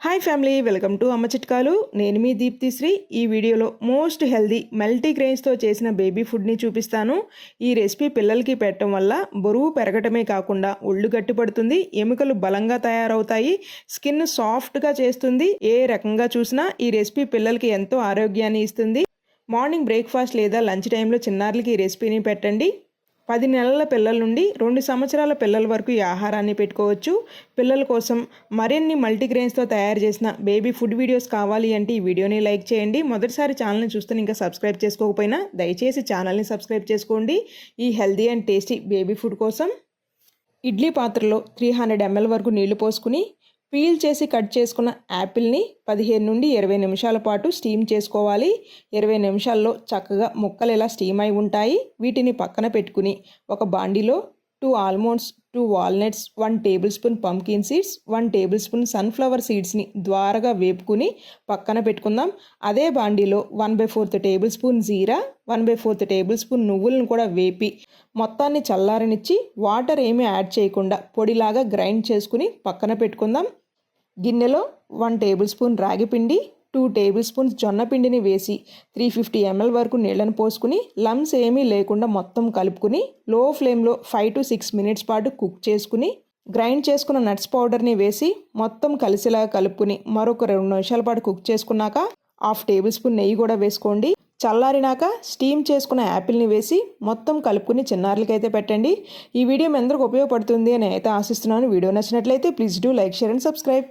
Hi family, welcome to అమ్మ చిట్కాలు. నేను మీ దీప్తిశ్రీ. ఈ వీడియోలో మోస్ట్ హెల్దీ మల్టీ గ్రెయిన్స్తో చేసిన బేబీ ఫుడ్ని చూపిస్తాను. ఈ రెసిపీ పిల్లలకి పెట్టడం వల్ల బరువు పెరగటమే కాకుండా ఒళ్ళు గట్టిపడుతుంది, ఎముకలు బలంగా తయారవుతాయి, స్కిన్ సాఫ్ట్గా చేస్తుంది. ఏ రకంగా చూసినా ఈ రెసిపీ పిల్లలకి ఎంతో ఆరోగ్యాన్ని ఇస్తుంది. మార్నింగ్ బ్రేక్ఫాస్ట్ లేదా లంచ్ టైంలో చిన్నారులకి ఈ రెసిపీని పెట్టండి. 10 నెలల పిల్లల నుండి 2 సంవత్సరాల పిల్లల వరకు ఈ ఆహారాన్ని పెట్టుకోవచ్చు. పిల్లల కోసం మరిన్ని మల్టీగ్రెయిన్స్తో తయారు చేసిన బేబీ ఫుడ్ వీడియోస్ కావాలి అంటే ఈ వీడియోని లైక్ చేయండి. మొదటిసారి ఛానల్ని చూస్తే ఇంకా సబ్స్క్రైబ్ చేసుకోకపోయినా దయచేసి ఛానల్ని సబ్స్క్రైబ్ చేసుకోండి. ఈ healthy and tasty baby food కోసం ఇడ్లీ పాత్రలో 300 ml వరకు నీళ్లు పోసుకుని పీల్ చేసి కట్ చేసుకున్న యాపిల్ని 15 నుండి 20 నిమిషాల పాటు స్టీమ్ చేసుకోవాలి. 20 నిమిషాల్లో చక్కగా ముక్కలు ఇలా స్టీమ్ అయి ఉంటాయి. వీటిని పక్కన పెట్టుకుని ఒక బాండీలో 2 almonds, 2 walnuts, 1 tablespoon pumpkin seeds, 1 tablespoon sunflower సీడ్స్ని ద్వారగా వేపుకుని పక్కన పెట్టుకుందాం. అదే బాండీలో 1/4 టేబుల్ స్పూన్ జీరా, 1/4 టేబుల్ స్పూన్ నువ్వులను కూడా వేపి మొత్తాన్ని చల్లారనిచ్చి వాటర్ ఏమీ యాడ్ చేయకుండా పొడిలాగా గ్రైండ్ చేసుకుని పక్కన పెట్టుకుందాం. గిన్నెలో 1 టేబుల్ స్పూన్ రాగి పిండి, 2 టేబుల్ స్పూన్స్ జొన్న పిండిని వేసి 350 ml వరకు నీళ్ళను పోసుకుని లమ్స్ ఏమీ లేకుండా మొత్తం కలుపుకుని లో ఫ్లేమ్లో 5 to 6 మినిట్స్ పాటు కుక్ చేసుకుని గ్రైండ్ చేసుకున్న నట్స్ పౌడర్ని వేసి మొత్తం కలిసేలాగా కలుపుకుని మరొక 2 నిమిషాల పాటు కుక్ చేసుకున్నాక 1/2 టేబుల్ స్పూన్ నెయ్యి కూడా వేసుకోండి. చల్లారినాక స్టీమ్ చేసుకున్న యాపిల్ని వేసి మొత్తం కలుపుకుని చిన్నారులకైతే పెట్టండి. ఈ వీడియో మీ అందరికి ఉపయోగపడుతుంది అని అయితే ఆశిస్తున్నాను. వీడియో నచ్చినట్లయితే please do like, share and subscribe.